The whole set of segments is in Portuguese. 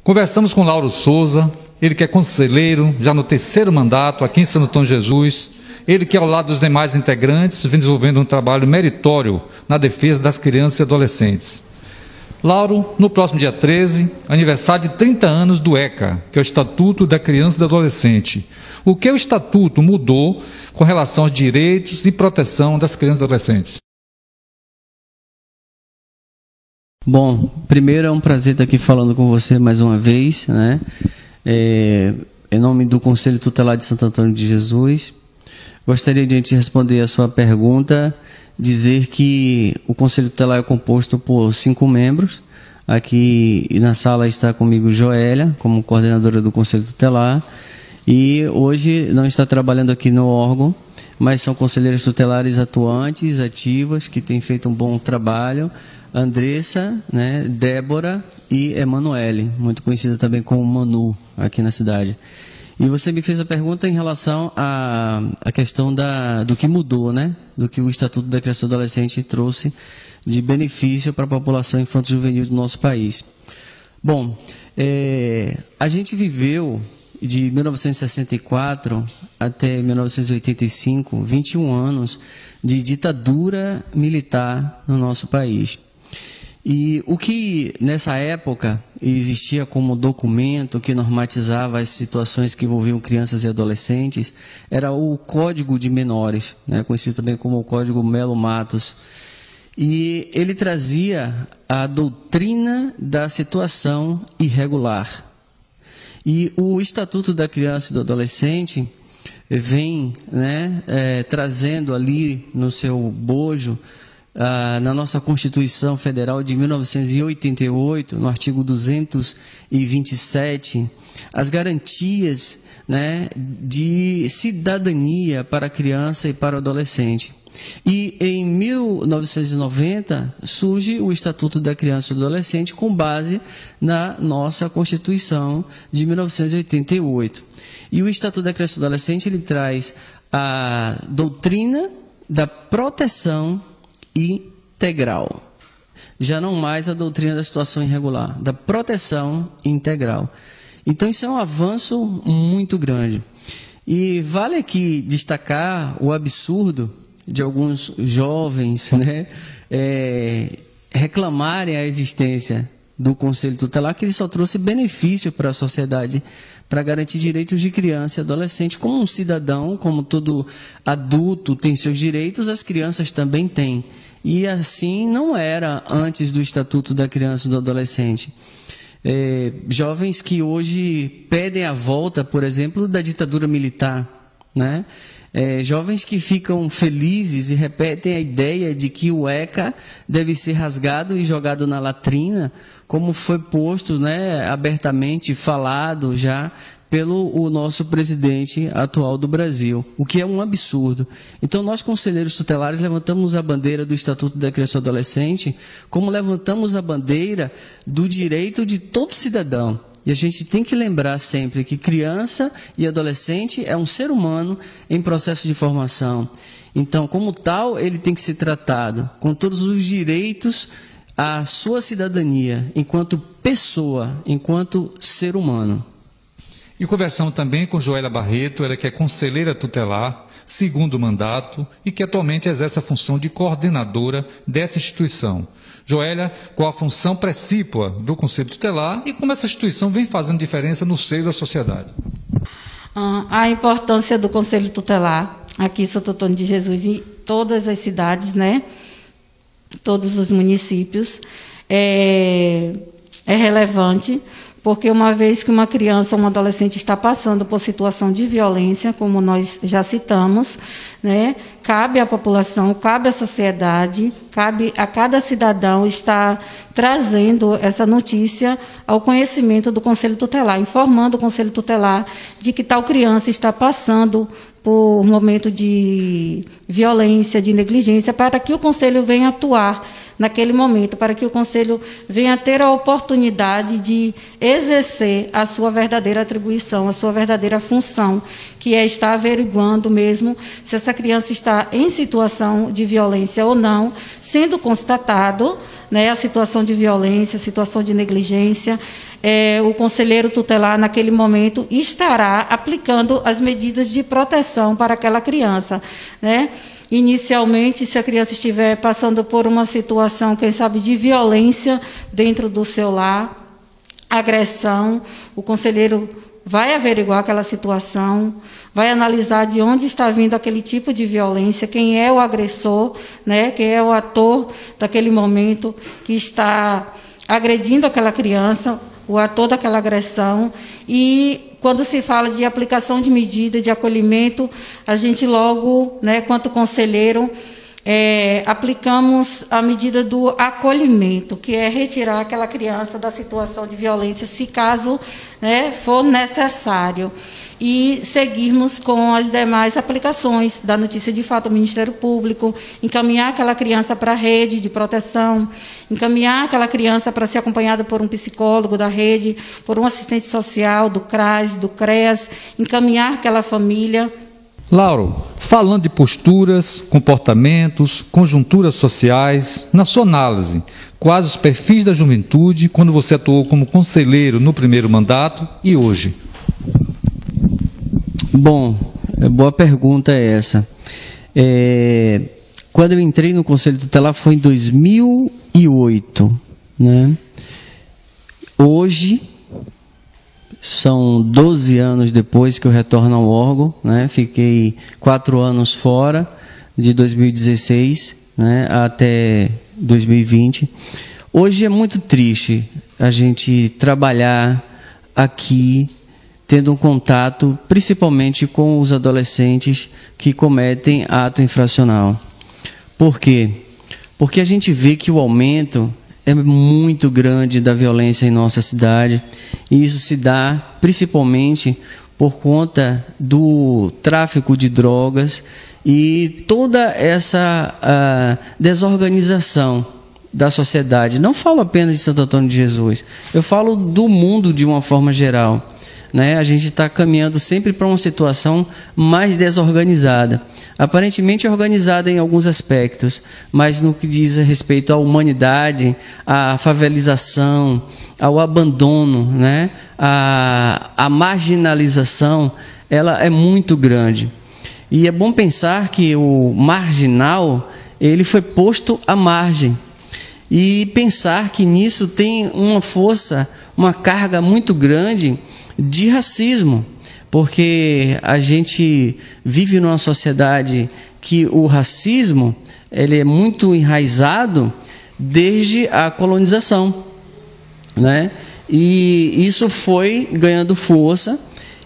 Conversamos com Lauro Souza, ele que é conselheiro, já no 3º mandato aqui em Santo Antônio de Jesus, ele que ao lado dos demais integrantes vem desenvolvendo um trabalho meritório na defesa das crianças e adolescentes. Lauro, no próximo dia 13, aniversário de 30 anos do ECA, que é o Estatuto da Criança e do Adolescente. O que o Estatuto mudou com relação aos direitos e proteção das crianças e adolescentes? Bom, primeiro é um prazer estar aqui falando com você mais uma vez, né? Em nome do Conselho Tutelar de Santo Antônio de Jesus, gostaria de, antes de responder a sua pergunta, dizer que o Conselho Tutelar é composto por 5 membros. Aqui na sala está comigo Joélia, como coordenadora do Conselho Tutelar, e hoje não está trabalhando aqui no órgão, mas são conselheiros tutelares atuantes, ativas, que têm feito um bom trabalho. Andressa, né, Débora e Emanuele, muito conhecida também como Manu, aqui na cidade. E você me fez a pergunta em relação à questão do que mudou, né? Do que o Estatuto da Criança e do Adolescente trouxe de benefício para a população infanto-juvenil do nosso país. Bom, a gente viveu de 1964 até 1985, 21 anos de ditadura militar no nosso país. E o que, nessa época, existia como documento que normatizava as situações que envolviam crianças e adolescentes era o Código de Menores, né, conhecido também como o Código Melo Matos. E ele trazia a doutrina da situação irregular. E o Estatuto da Criança e do Adolescente vem, né, trazendo ali no seu bojo, na nossa Constituição Federal de 1988, no artigo 227, as garantias, né, de cidadania para a criança e para o adolescente. E em 1990 surge o Estatuto da Criança e do Adolescente com base na nossa Constituição de 1988. E o Estatuto da Criança e do Adolescente ele traz a doutrina da proteção integral. Já não mais a doutrina da situação irregular, da proteção integral. Então isso é um avanço muito grande. E vale aqui destacar o absurdo de alguns jovens, né, reclamarem a existência do Conselho Tutelar, que ele só trouxe benefício para a sociedade, para garantir direitos de criança e adolescente. Como um cidadão, como todo adulto tem seus direitos, as crianças também têm. E assim não era antes do Estatuto da Criança e do Adolescente. Jovens que hoje pedem a volta, por exemplo, da ditadura militar, né? Jovens que ficam felizes e repetem a ideia de que o ECA deve ser rasgado e jogado na latrina, como foi posto, né, abertamente falado já pelo nosso presidente atual do Brasil, o que é um absurdo. Então, nós, conselheiros tutelares, levantamos a bandeira do Estatuto da Criança e do Adolescente, como levantamos a bandeira do direito de todo cidadão. E a gente tem que lembrar sempre que criança e adolescente é um ser humano em processo de formação. Então, como tal, ele tem que ser tratado com todos os direitos à sua cidadania, enquanto pessoa, enquanto ser humano. E conversamos também com Joélia Barreto, ela que é conselheira tutelar, 2º mandato, e que atualmente exerce a função de coordenadora dessa instituição. Joélia, qual a função precípua do Conselho Tutelar e como essa instituição vem fazendo diferença no seio da sociedade? A importância do Conselho Tutelar aqui em Santo Antônio de Jesus e todas as cidades, né? Todos os municípios, é relevante, porque uma vez que uma criança ou um adolescente está passando por situação de violência, como nós já citamos, né, cabe à população, cabe à sociedade, cabe a cada cidadão estar trazendo essa notícia ao conhecimento do Conselho Tutelar, informando o Conselho Tutelar de que tal criança está passando por um momento de violência, de negligência, para que o Conselho venha atuar naquele momento, para que o Conselho venha ter a oportunidade de exercer a sua verdadeira atribuição, a sua verdadeira função, que é estar averiguando mesmo se essa criança está em situação de violência ou não, sendo constatado, né, a situação de violência, a situação de negligência, o conselheiro tutelar, naquele momento, estará aplicando as medidas de proteção para aquela criança, né? Inicialmente, se a criança estiver passando por uma situação, quem sabe, de violência dentro do seu lar, agressão, o conselheiro vai averiguar aquela situação, vai analisar de onde está vindo aquele tipo de violência, quem é o agressor, né? Quem é o ator daquele momento que está agredindo aquela criança, o ator daquela agressão. E quando se fala de aplicação de medida de acolhimento, a gente logo, né, quanto conselheiro, aplicamos a medida do acolhimento, que é retirar aquela criança da situação de violência, se caso, né, for necessário, e seguirmos com as demais aplicações da notícia de fato ao Ministério Público, encaminhar aquela criança para a rede de proteção, encaminhar aquela criança para ser acompanhada por um psicólogo da rede, por um assistente social do CRAS, do CREAS, encaminhar aquela família. Lauro, falando de posturas, comportamentos, conjunturas sociais, na sua análise, quais os perfis da juventude quando você atuou como conselheiro no primeiro mandato e hoje? Bom, boa pergunta essa. Quando eu entrei no Conselho Tutelar foi em 2008, né? Hoje, são 12 anos depois que eu retorno ao órgão, né? Fiquei 4 anos fora, de 2016, né, até 2020. Hoje é muito triste a gente trabalhar aqui, tendo um contato principalmente com os adolescentes que cometem ato infracional. Por quê? Porque a gente vê que o aumento é muito grande da violência em nossa cidade, e isso se dá principalmente por conta do tráfico de drogas e toda essa desorganização da sociedade. Não falo apenas de Santo Antônio de Jesus, eu falo do mundo de uma forma geral, né? A gente está caminhando sempre para uma situação mais desorganizada, aparentemente organizada em alguns aspectos, mas no que diz respeito à humanidade, à favelização, ao abandono, né? A marginalização, ela é muito grande. E é bom pensar que o marginal, ele foi posto à margem, e pensar que nisso tem uma força, uma carga muito grande de racismo, porque a gente vive numa sociedade que o racismo ele é muito enraizado desde a colonização, né? E isso foi ganhando força,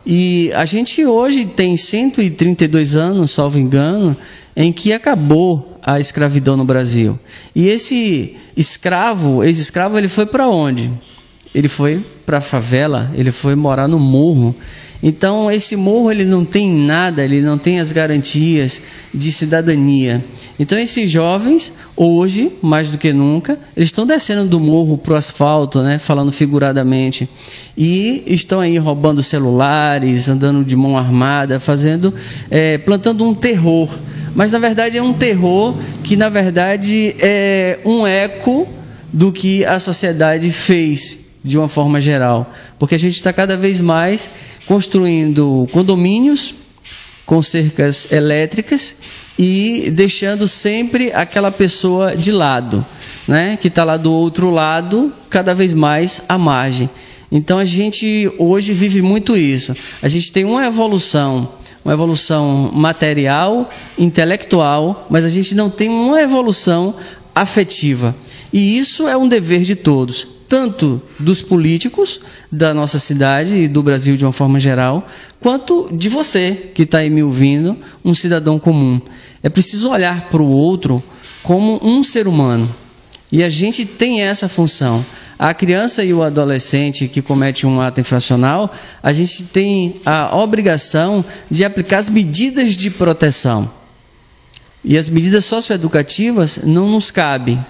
e a gente hoje tem 132 anos, salvo engano, em que acabou a escravidão no Brasil. E esse escravo, ex-escravo, ele foi para onde? Ele foi para a favela, ele foi morar no morro. Então, esse morro ele não tem nada, ele não tem as garantias de cidadania. Então, esses jovens, hoje, mais do que nunca, eles estão descendo do morro para o asfalto, né, falando figuradamente, e estão aí roubando celulares, andando de mão armada, plantando um terror. Mas, na verdade, é um terror que, na verdade, é um eco do que a sociedade fez de uma forma geral, porque a gente está cada vez mais construindo condomínios com cercas elétricas e deixando sempre aquela pessoa de lado, né, que está lá do outro lado, cada vez mais à margem. Então a gente hoje vive muito isso. A gente tem uma evolução material, intelectual, mas a gente não tem uma evolução afetiva. E isso é um dever de todos, tanto dos políticos da nossa cidade e do Brasil de uma forma geral, quanto de você que está aí me ouvindo, um cidadão comum. É preciso olhar para o outro como um ser humano. E a gente tem essa função. A criança e o adolescente que comete um ato infracional, a gente tem a obrigação de aplicar as medidas de proteção. E as medidas socioeducativas não nos cabem.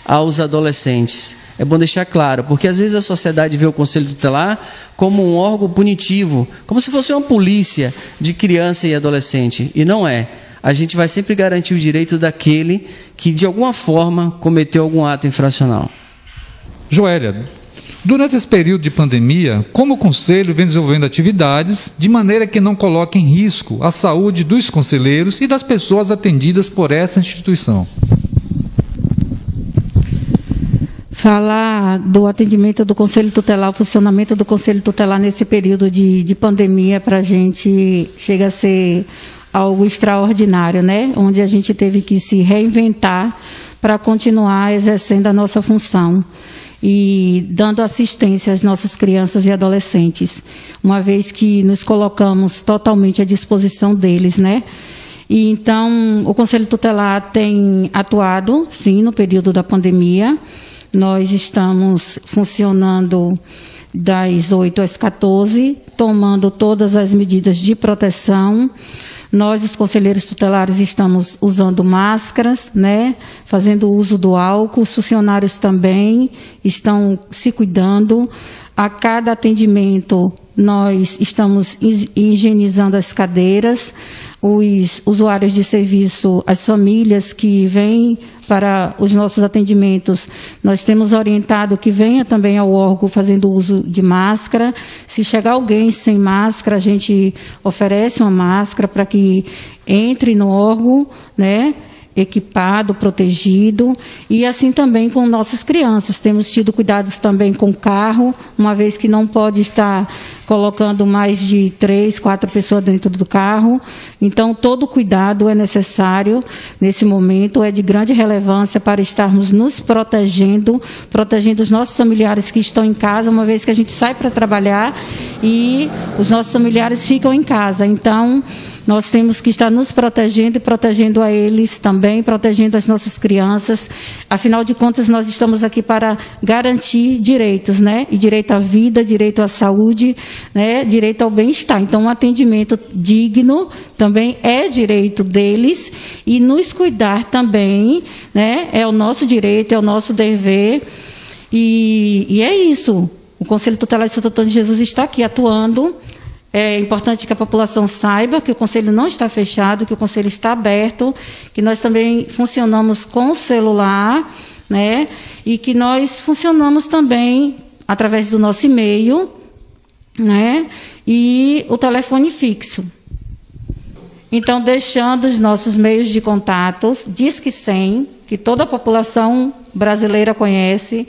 aos adolescentes. É bom deixar claro, porque às vezes a sociedade vê o Conselho Tutelar como um órgão punitivo, como se fosse uma polícia de criança e adolescente, e não é. A gente vai sempre garantir o direito daquele que de alguma forma cometeu algum ato infracional. Joélia, durante esse período de pandemia, como o Conselho vem desenvolvendo atividades de maneira que não coloque em risco a saúde dos conselheiros e das pessoas atendidas por essa instituição? Falar do atendimento do Conselho Tutelar, o funcionamento do Conselho Tutelar nesse período de pandemia, para a gente chega a ser algo extraordinário, né? Onde a gente teve que se reinventar para continuar exercendo a nossa função e dando assistência às nossas crianças e adolescentes, uma vez que nos colocamos totalmente à disposição deles, né? E então, o Conselho Tutelar tem atuado, sim, no período da pandemia. Nós estamos funcionando das 8 às 14, tomando todas as medidas de proteção. Nós, os conselheiros tutelares, estamos usando máscaras, né? Fazendo uso do álcool. Os funcionários também estão se cuidando. A cada atendimento, nós estamos higienizando as cadeiras. Os usuários de serviço, as famílias que vêm para os nossos atendimentos, nós temos orientado que venha também ao órgão fazendo uso de máscara. Se chegar alguém sem máscara, a gente oferece uma máscara para que entre no órgão, né? Equipado, protegido, e assim também com nossas crianças. Temos tido cuidados também com o carro, uma vez que não pode estar colocando mais de 3, 4 pessoas dentro do carro. Então, todo cuidado é necessário nesse momento, é de grande relevância para estarmos nos protegendo, protegendo os nossos familiares que estão em casa, uma vez que a gente sai para trabalhar e os nossos familiares ficam em casa. Então, nós temos que estar nos protegendo e protegendo a eles também, protegendo as nossas crianças. Afinal de contas, nós estamos aqui para garantir direitos, né? E direito à vida, direito à saúde, né? Direito ao bem-estar. Então, um atendimento digno também é direito deles, e nos cuidar também, né? É o nosso direito, é o nosso dever. E é isso. O Conselho Tutelar de Santo Antônio de Jesus está aqui atuando. É importante que a população saiba que o Conselho não está fechado, que o Conselho está aberto, que nós também funcionamos com o celular, né? E que nós funcionamos também através do nosso e-mail, né? E o telefone fixo. Então, deixando os nossos meios de contatos, Disque 100, que toda a população brasileira conhece,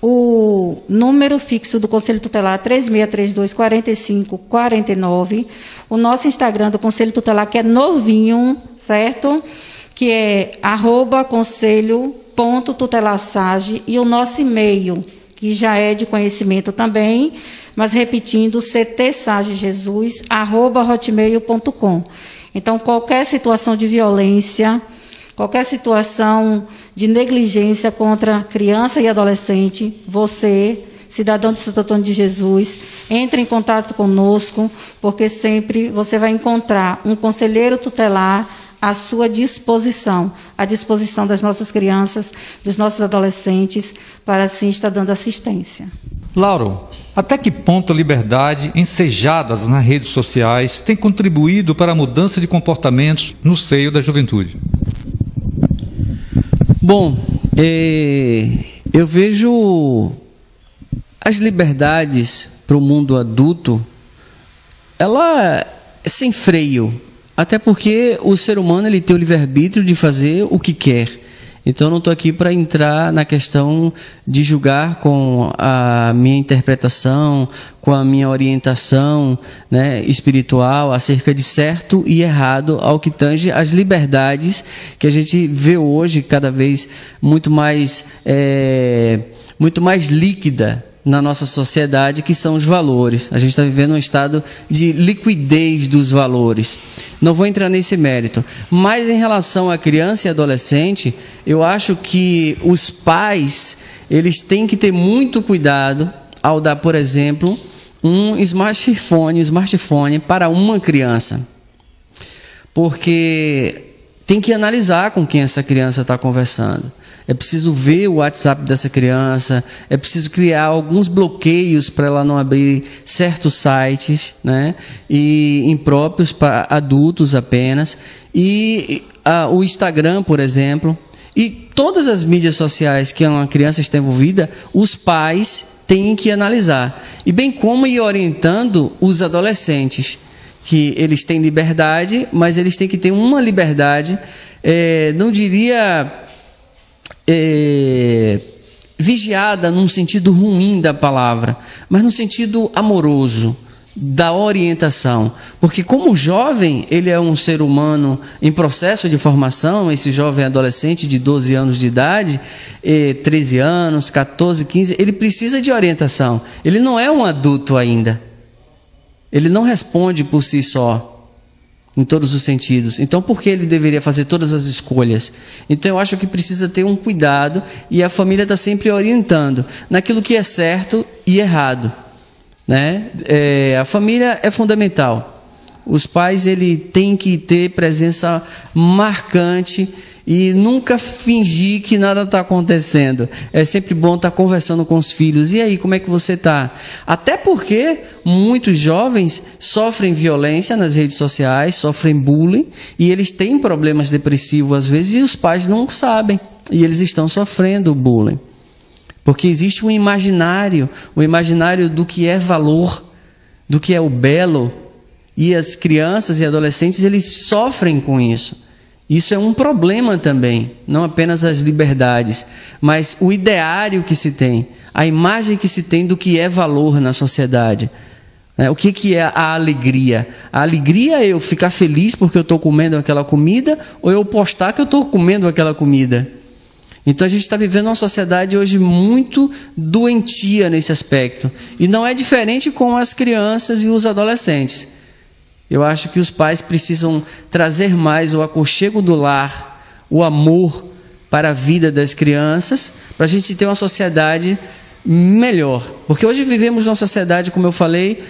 o número fixo do Conselho Tutelar 3632-4549, o nosso Instagram do Conselho Tutelar, que é novinho, certo? Que é @conselho.tutelarsage, e o nosso e-mail, que já é de conhecimento também, mas repetindo, ctsagejesus@hotmail.com. Então, qualquer situação de violência, qualquer situação de negligência contra criança e adolescente, você, cidadão de Santo Antônio de Jesus, entre em contato conosco, porque sempre você vai encontrar um conselheiro tutelar à sua disposição, à disposição das nossas crianças, dos nossos adolescentes, para assim estar dando assistência. Lauro, até que ponto a liberdade, ensejadas nas redes sociais, tem contribuído para a mudança de comportamentos no seio da juventude? Bom, eu vejo as liberdades para o mundo adulto, ela é sem freio, até porque o ser humano ele tem o livre-arbítrio de fazer o que quer. Então, eu não estou aqui para entrar na questão de julgar com a minha interpretação, com a minha orientação, né, espiritual acerca de certo e errado ao que tange as liberdades que a gente vê hoje cada vez muito mais líquida na nossa sociedade, que são os valores. A gente está vivendo um estado de liquidez dos valores. Não vou entrar nesse mérito. Mas em relação à criança e adolescente, eu acho que os pais, eles têm que ter muito cuidado ao dar, por exemplo, um smartphone para uma criança. Porque tem que analisar com quem essa criança está conversando. é preciso ver o WhatsApp dessa criança, é preciso criar alguns bloqueios para ela não abrir certos sites, né, e impróprios para adultos apenas, e o Instagram, por exemplo, e todas as mídias sociais que uma criança está envolvida, os pais têm que analisar, e bem como ir orientando os adolescentes, que eles têm liberdade, mas eles têm que ter uma liberdade, não diria vigiada num sentido ruim da palavra, mas no sentido amoroso, da orientação. Porque como jovem, ele é um ser humano em processo de formação, esse jovem adolescente de 12 anos de idade, 13 anos, 14, 15, ele precisa de orientação. Ele não é um adulto ainda. Ele não responde por si só, em todos os sentidos. Então, por que ele deveria fazer todas as escolhas? Então, eu acho que precisa ter um cuidado, e a família está sempre orientando naquilo que é certo e errado, né? A família é fundamental. Os pais, ele tem que ter presença marcante e nunca fingir que nada está acontecendo. É sempre bom estar conversando com os filhos. E aí, como é que você está? Até porque muitos jovens sofrem violência nas redes sociais, sofrem bullying, e eles têm problemas depressivos às vezes, e os pais não sabem, e eles estão sofrendo bullying. Porque existe um imaginário do que é valor, do que é o belo, e as crianças e adolescentes, eles sofrem com isso. Isso é um problema também, não apenas as liberdades, mas o ideário que se tem, a imagem que se tem do que é valor na sociedade. O que é a alegria? A alegria é eu ficar feliz porque eu estou comendo aquela comida, ou eu postar que eu estou comendo aquela comida? Então a gente está vivendo uma sociedade hoje muito doentia nesse aspecto, e não é diferente com as crianças e os adolescentes. Eu acho que os pais precisam trazer mais o aconchego do lar, o amor para a vida das crianças, para a gente ter uma sociedade melhor. Porque hoje vivemos numa sociedade, como eu falei,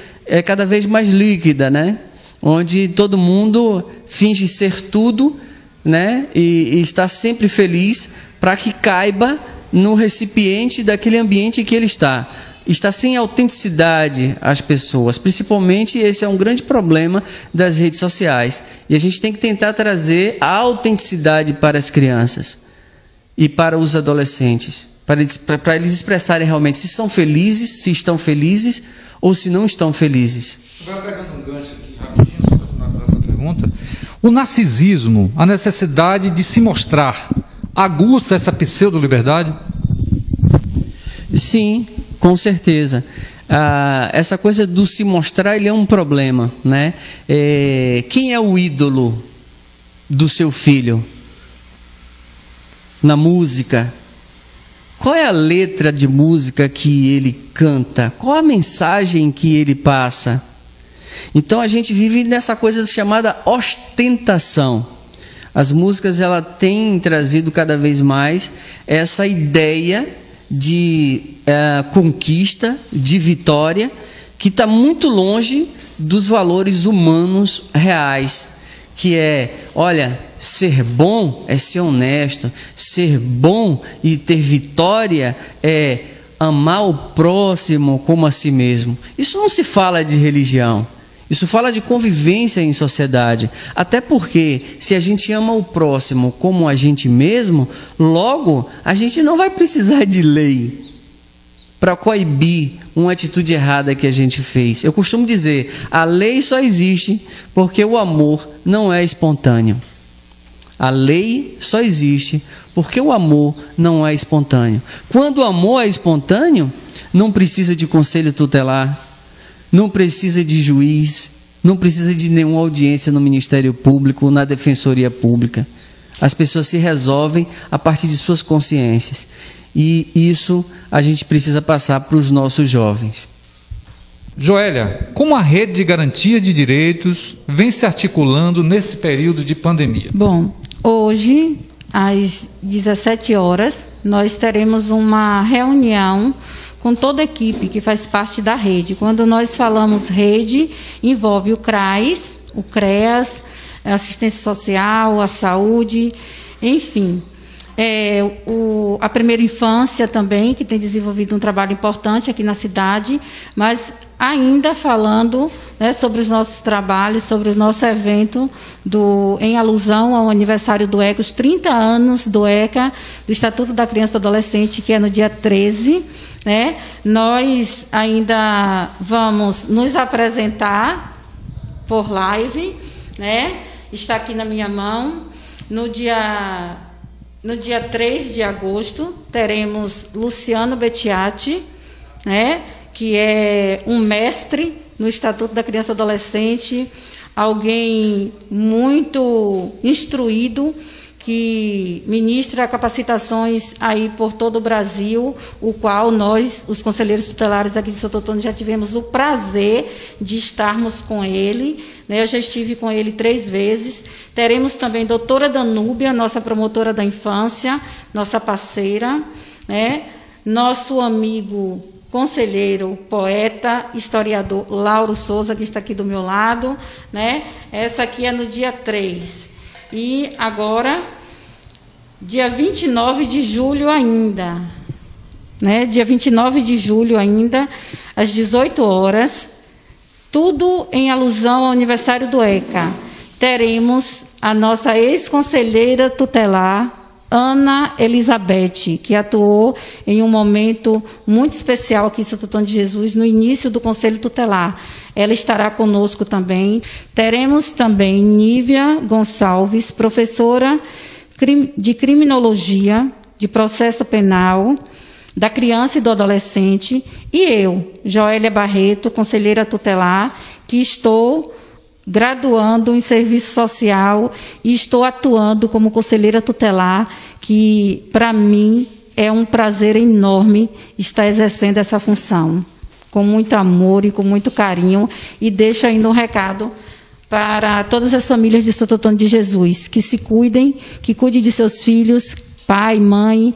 cada vez mais líquida, né? Onde todo mundo finge ser tudo, né? E está sempre feliz para que caiba no recipiente daquele ambiente que ele está. Está sem autenticidade as pessoas, principalmente esse é um grande problema das redes sociais. E a gente tem que tentar trazer a autenticidade para as crianças e para os adolescentes, para eles expressarem realmente se são felizes, se estão felizes ou se não estão felizes. Vai pegando um gancho aqui rapidinho, só para finalizar essa pergunta. O narcisismo, a necessidade de se mostrar, aguça essa pseudo-liberdade? Sim, com certeza. Essa coisa do se mostrar, ele é um problema, né? Quem é o ídolo do seu filho? Na música, qual é a letra de música que ele canta? Qual a mensagem que ele passa? Então a gente vive nessa coisa chamada ostentação. As músicas, ela têm trazido cada vez mais essa ideia de conquista, de vitória, que está muito longe dos valores humanos reais, que olha, ser bom é ser honesto, ser bom e ter vitória é amar o próximo como a si mesmo. Isso não se fala de religião, isso fala de convivência em sociedade. Até porque, se a gente ama o próximo como a gente mesmo, logo a gente não vai precisar de lei para coibir uma atitude errada que a gente fez. Eu costumo dizer, a lei só existe porque o amor não é espontâneo. A lei só existe porque o amor não é espontâneo. Quando o amor é espontâneo, não precisa de conselho tutelar, não precisa de juiz, não precisa de nenhuma audiência no Ministério Público, na Defensoria Pública. As pessoas se resolvem a partir de suas consciências. E isso a gente precisa passar para os nossos jovens. Joélia, como a rede de garantia de direitos vem se articulando nesse período de pandemia? Bom, hoje, às 17 horas, nós teremos uma reunião com toda a equipe que faz parte da rede. Quando nós falamos rede, envolve o CRAS, o CREAS, a assistência social, a saúde, enfim. a primeira infância também, que tem desenvolvido um trabalho importante aqui na cidade, mas ainda falando, né, sobre os nossos trabalhos, sobre o nosso evento em alusão ao aniversário do ECA, os 30 anos do ECA, do Estatuto da Criança e do Adolescente, que é no dia 13. Né? Nós ainda vamos nos apresentar por live, né? Está aqui na minha mão. No dia 3 de agosto, teremos Luciano Bettiati, né? Que é um mestre no Estatuto da Criança e Adolescente, alguém muito instruído, que ministra capacitações aí por todo o Brasil, o qual nós, os conselheiros tutelares aqui de Santo Antônio, já tivemos o prazer de estarmos com ele, né? Eu já estive com ele 3 vezes. Teremos também a doutora Danúbia, nossa promotora da infância, nossa parceira, né? Nosso amigo conselheiro, poeta, historiador Lauro Souza, que está aqui do meu lado, né? Essa aqui é no dia 3. E agora, dia 29 de julho ainda, né? Dia 29 de julho ainda, às 18 horas, tudo em alusão ao aniversário do ECA. Teremos a nossa ex-conselheira tutelar, Ana Elizabeth, que atuou em um momento muito especial aqui em Santo Antônio de Jesus, no início do Conselho Tutelar. Ela estará conosco também. Teremos também Nívia Gonçalves, professora de Criminologia, de Processo Penal, da Criança e do Adolescente, e eu, Joélia Barreto, conselheira tutelar, que estou graduando em serviço social e estou atuando como conselheira tutelar, que para mim é um prazer enorme estar exercendo essa função, com muito amor e com muito carinho, e deixo ainda um recado para todas as famílias de Santo Antônio de Jesus, que se cuidem, que cuidem de seus filhos, pai, mãe,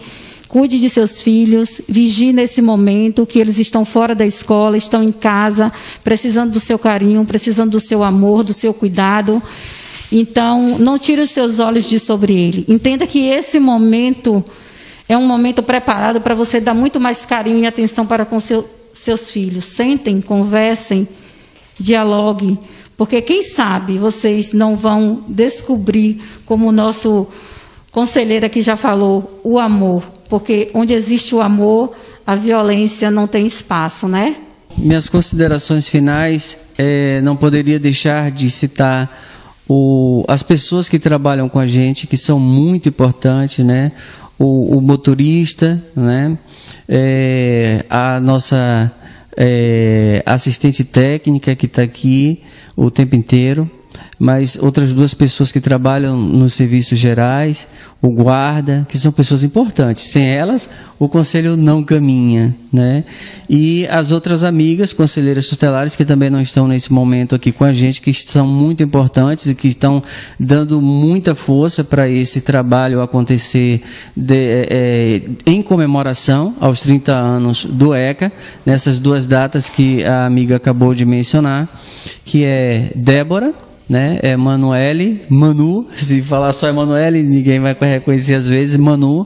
cuide de seus filhos, vigie nesse momento que eles estão fora da escola, estão em casa, precisando do seu carinho, precisando do seu amor, do seu cuidado. Então, não tire os seus olhos de sobre ele. Entenda que esse momento é um momento preparado para você dar muito mais carinho e atenção para com seus filhos. Sentem, conversem, dialoguem, porque quem sabe vocês não vão descobrir, como o nosso conselheiro aqui já falou, o amor. Porque onde existe o amor, a violência não tem espaço, né? Minhas considerações finais, não poderia deixar de citar as pessoas que trabalham com a gente, que são muito importantes, né? O motorista, né? A nossa assistente técnica que está aqui o tempo inteiro, mas outras 2 pessoas que trabalham nos serviços gerais, o guarda, que são pessoas importantes. Sem elas, o conselho não caminha, né? E as outras amigas, conselheiras tutelares, que também não estão nesse momento aqui com a gente, que são muito importantes e que estão dando muita força para esse trabalho acontecer em comemoração aos 30 anos do ECA, nessas 2 datas que a amiga acabou de mencionar, que é Débora, né? É Manu, se falar só Emanuele, ninguém vai reconhecer às vezes, Manu,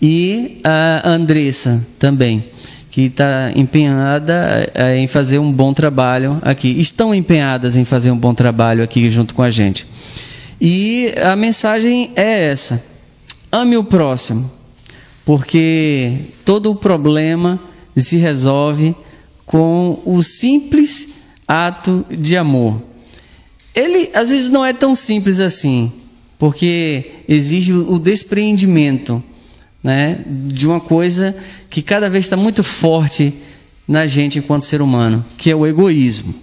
e a Andressa também, que está empenhada em fazer um bom trabalho aqui. Estão empenhadas em fazer um bom trabalho aqui junto com a gente. E a mensagem é essa: ame o próximo, porque todo o problema se resolve com o simples ato de amor. Ele, às vezes, não é tão simples assim, porque exige o despreendimento, né, de uma coisa que cada vez está muito forte na gente enquanto ser humano, que é o egoísmo.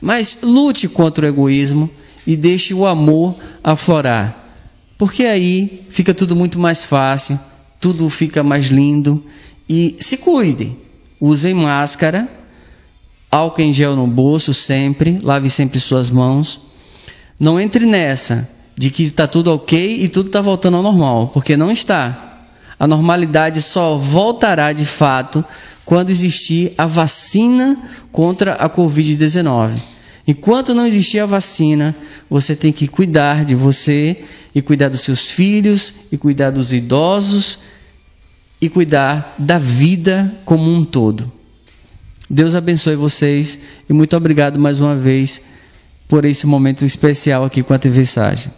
Mas lute contra o egoísmo e deixe o amor aflorar, porque aí fica tudo muito mais fácil, tudo fica mais lindo. E se cuidem, usem máscara, álcool em gel no bolso sempre, lave sempre suas mãos. Não entre nessa de que está tudo ok e tudo está voltando ao normal, porque não está. A normalidade só voltará de fato quando existir a vacina contra a Covid-19. Enquanto não existir a vacina, você tem que cuidar de você e cuidar dos seus filhos e cuidar dos idosos e cuidar da vida como um todo. Deus abençoe vocês e muito obrigado mais uma vez por esse momento especial aqui com a TV Sage.